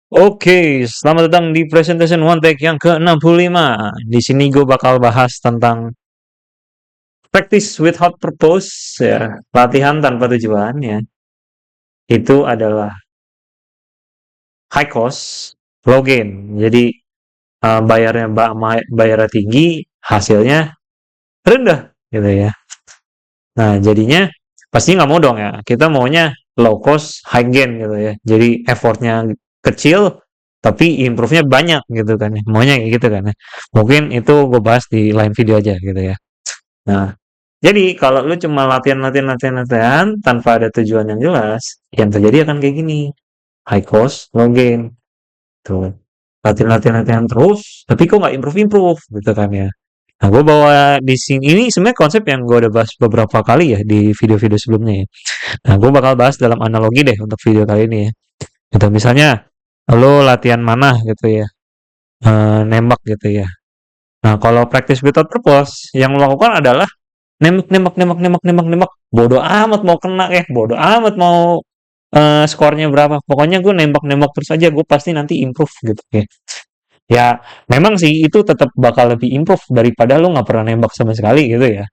Oke, selamat datang di Presentation One Take yang ke-65. Di sini gue bakal bahas tentang practice without purpose, ya, latihan tanpa tujuan, ya. Itu adalah high cost, low gain. Jadi bayarnya tinggi, hasilnya rendah, gitu ya. Nah, jadinya pasti nggak mau dong ya. Kita maunya low cost, high gain gitu ya. Jadi effortnya kecil, tapi improve-nya banyak gitu kan ya. Maunya kayak gitu kan ya. Mungkin itu gue bahas di lain video aja gitu ya. Nah, jadi kalau lu cuma latihan tanpa ada tujuan yang jelas, yang terjadi akan kayak gini. High cost, low gain. Tuh. Latihan terus, tapi kok nggak improve-improve gitu kan ya. Nah, gue bawa di sini ini sebenarnya konsep yang gue udah bahas beberapa kali ya di video-video sebelumnya ya. Nah, gue bakal bahas dalam analogi deh untuk video kali ini ya. Gitu, misalnya lo latihan mana gitu ya, nembak gitu ya. Nah, kalau practice without purpose, yang lo lakukan adalah nembak. Bodoh amat mau kena bodoh amat mau skornya berapa. Pokoknya gue nembak terus aja, gue pasti nanti improve gitu ya. Ya, memang sih itu tetap bakal lebih improve daripada lo nggak pernah nembak sama sekali gitu ya.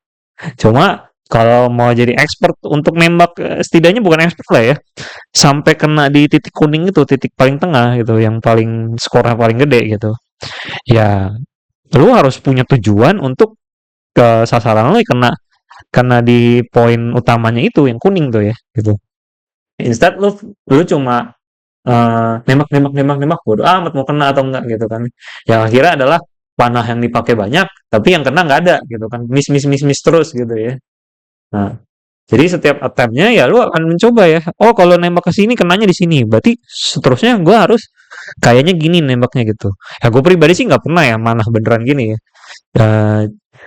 Cuma kalau mau jadi expert untuk nembak, setidaknya bukan expert lah ya, sampai kena di titik kuning itu, titik paling tengah gitu, yang paling skornya paling gede gitu. Ya, lu harus punya tujuan untuk ke sasaran lu kena kena di poin utamanya itu yang kuning tuh ya gitu. Instead lu cuma nembak bodo amat mau kena atau enggak gitu kan. Yang akhirnya adalah panah yang dipakai banyak, tapi yang kena nggak ada gitu kan. Miss terus gitu ya. Nah, jadi setiap attempt-nya ya lu akan mencoba ya. Oh, kalau nembak ke sini kenanya di sini. Berarti seterusnya gue harus kayaknya gini nembaknya gitu. Ya gue pribadi sih nggak pernah ya manah beneran gini ya. Eh,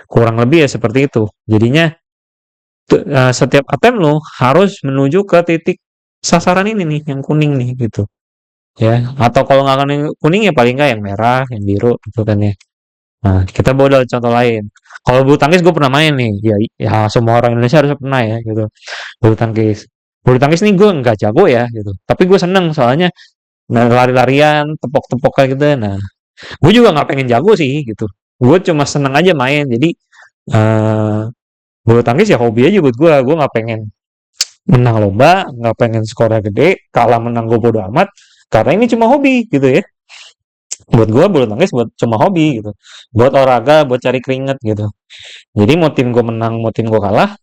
kurang lebih ya seperti itu. Jadinya setiap attempt lu harus menuju ke titik sasaran ini nih, yang kuning nih gitu. Ya, atau kalau nggak akan yang kuning ya paling nggak yang merah, yang biru gitu kan ya. Nah, kita bawa dari contoh lain. Kalau bulu tangkis gue pernah main nih, ya, ya semua orang Indonesia harus pernah ya gitu. Bulu tangkis. Bulu tangkis nih gue nggak jago ya gitu. Tapi gue seneng soalnya lari-larian, tepok-tepok kayak gitu. Nah, gue juga nggak pengen jago sih gitu. Gue cuma seneng aja main. Jadi eh bulu tangkis ya hobi aja buat gue. Gue nggak pengen menang lomba, nggak pengen skornya gede, kalah menang gue bodo amat. Karena ini cuma hobi gitu ya. Buat gue bulu tangkis buat cuma hobi gitu. Buat olahraga, buat cari keringet gitu. Jadi mau tim gue menang, mau tim gue kalah,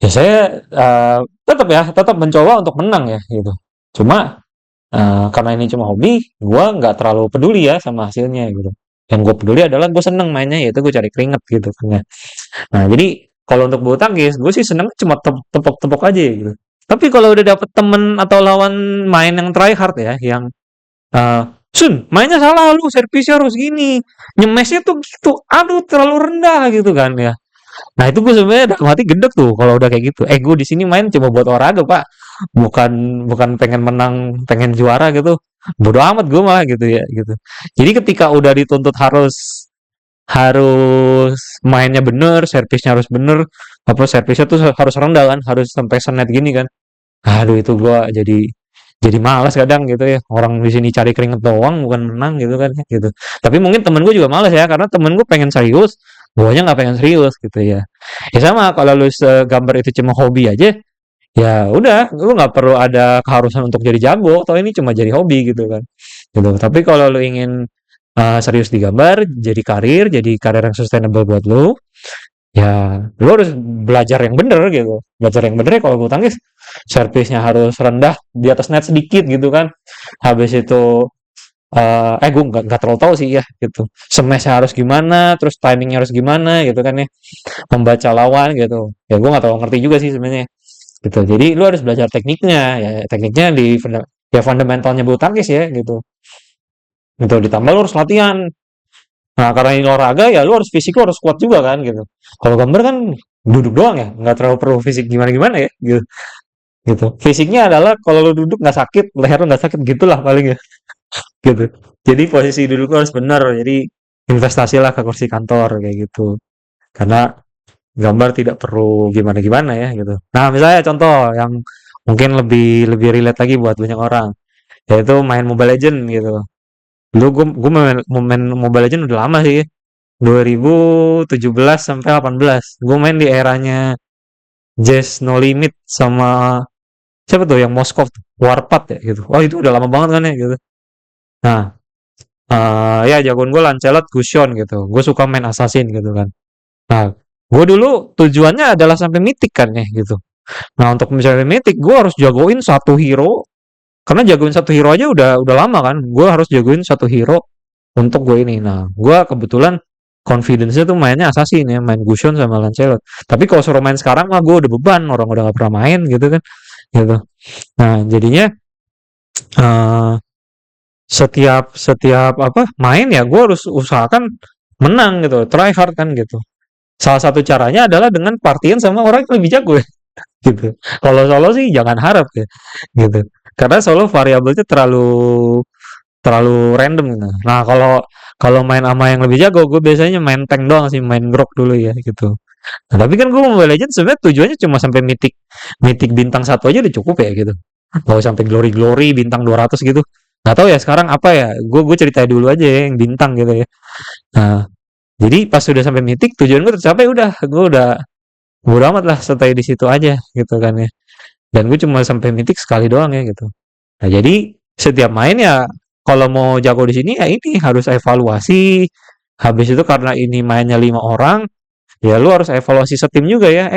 ya saya tetap mencoba untuk menang ya gitu. Cuma karena ini cuma hobi, gue nggak terlalu peduli ya sama hasilnya gitu. Yang gue peduli adalah gue seneng mainnya, yaitu gue cari keringet gitu kan ya. Nah, jadi kalau untuk bulu tangkis, gue sih seneng cuma tepok-tepok aja gitu. Tapi kalau udah dapet temen atau lawan main yang try hard ya, yang eh Sun, mainnya salah lu, servisnya harus gini, nyemesnya tuh gitu, aduh terlalu rendah gitu kan ya. Nah, itu gue sebenarnya dalam hati gedek tuh kalau udah kayak gitu. Gue di sini main cuma buat olahraga, Pak. Bukan bukan pengen menang, pengen juara gitu. Bodo amat gue mah gitu ya gitu. Jadi ketika udah dituntut harus harus mainnya bener, servisnya harus bener, apa servisnya tuh harus rendah kan, harus sampai senet gini kan. Aduh itu gua jadi malas kadang gitu ya. Orang di sini cari keringet doang bukan menang gitu kan ya, gitu. Tapi mungkin temen gue juga malas ya karena temen gue pengen serius, guanya nggak pengen serius gitu ya. Ya sama kalau lu gambar itu cuma hobi aja, ya udah lu nggak perlu ada keharusan untuk jadi jago atau ini cuma jadi hobi gitu kan. Gitu. Tapi kalau lu ingin serius di gambar, jadi karir yang sustainable buat lu, ya lu harus belajar yang bener gitu. Belajar yang bener ya kalau bulu tangkis, servisnya harus rendah di atas net sedikit gitu kan. Habis itu gue nggak terlalu tahu sih ya gitu. Smash harus gimana, terus timingnya harus gimana gitu kan ya. Membaca lawan gitu. Ya gue nggak terlalu ngerti juga sih sebenarnya. Gitu. Jadi lu harus belajar tekniknya ya. Tekniknya ya fundamentalnya bulu tangkis ya gitu. Gitu ditambah lu harus latihan. Nah, karena ini olahraga ya lu harus fisik lu harus kuat juga kan gitu. Kalau gambar kan duduk doang ya, nggak terlalu perlu fisik gimana-gimana ya gitu. Gitu. Fisiknya adalah kalau lu duduk nggak sakit, leher lu nggak sakit gitulah paling ya gitu. Jadi posisi duduk lu harus benar. Jadi investasilah ke kursi kantor kayak gitu. Karena gambar tidak perlu gimana-gimana ya gitu. Nah, misalnya contoh yang mungkin lebih lebih relate lagi buat banyak orang. yaitu main Mobile Legend gitu. Dulu gue main Mobile Legend udah lama sih, 2017 sampai 18. Gue main di eranya Jazz No Limit sama siapa tuh yang Moskov tuh? Warpath ya gitu. Oh itu udah lama banget kan ya gitu. Nah, ya jagoan gue Lancelot, Gusion gitu. Gue suka main Assassin gitu kan. Nah, gue dulu tujuannya adalah sampai mythic kan ya gitu. Nah, untuk misalnya mythic, gue harus jagoin satu hero. Karena jagoin satu hero aja udah lama kan. Gue harus jagoin satu hero untuk gue ini. Nah, gue kebetulan confidence-nya tuh mainnya Assassin ya, main Gusion sama Lancelot. Tapi kalau suruh main sekarang mah gue udah beban, orang udah gak pernah main gitu kan. Gitu. Nah, jadinya eh setiap setiap apa main ya gue harus usahakan menang gitu, try hard kan gitu. Salah satu caranya adalah dengan partian sama orang yang lebih jago ya, gitu. Kalau solo sih jangan harap ya, gitu. Karena solo variabelnya terlalu terlalu random gitu. Nah, kalau kalau main sama yang lebih jago, gue biasanya main tank doang sih, main grok dulu ya gitu. Nah, tapi kan gue Mobile Legends sebenarnya tujuannya cuma sampai mythic mythic bintang satu aja udah cukup ya gitu. Mau sampai glory glory bintang 200 gitu. Nggak tahu ya sekarang apa ya. Gue cerita dulu aja ya yang bintang gitu ya. Nah, jadi pas sudah sampai mythic tujuan gue tercapai udah gue udah bodo amat lah stay di situ aja gitu kan ya. Dan gue cuma sampai mythic sekali doang ya gitu. Nah, jadi setiap main ya kalau mau jago di sini ya ini harus evaluasi. Habis itu karena ini mainnya 5 orang, ya lu harus evaluasi setim juga ya.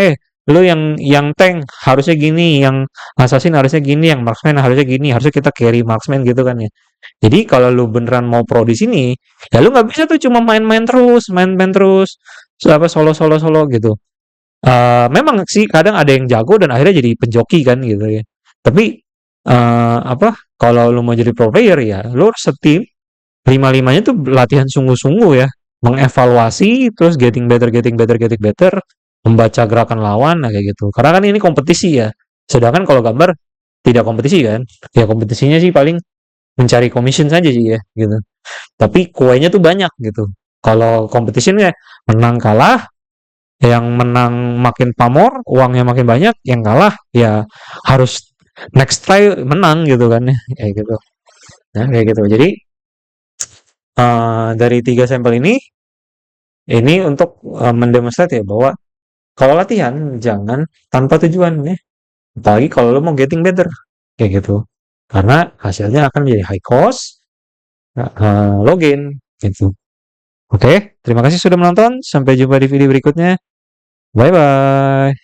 Lu yang tank harusnya gini, yang assassin harusnya gini, yang marksman harusnya gini, harusnya kita carry marksman gitu kan ya. Jadi kalau lu beneran mau pro di sini, ya lu nggak bisa tuh cuma main-main terus, main-main terus, apa solo solo solo gitu. Memang sih kadang ada yang jago dan akhirnya jadi penjoki kan gitu ya. Tapi apa kalau lu mau jadi pro player ya lu harus setim lima-limanya tuh latihan sungguh-sungguh ya, mengevaluasi terus getting better getting better getting better, membaca gerakan lawan nah kayak gitu. Karena kan ini kompetisi ya. Sedangkan kalau gambar tidak kompetisi kan. Ya kompetisinya sih paling mencari commission saja sih ya gitu. Tapi kuenya tuh banyak gitu. Kalau competition ya menang kalah, yang menang makin pamor, uangnya makin banyak, yang kalah ya harus next try menang gitu kan ya, kayak gitu. Nah, kayak gitu. Jadi dari 3 sampel ini untuk mendemonstrasi ya bahwa kalau latihan jangan tanpa tujuan ya. Apalagi kalau lo mau getting better kayak gitu. Karena hasilnya akan menjadi high cost, low gain gitu. Oke, terima kasih sudah menonton. Sampai jumpa di video berikutnya. Bye bye.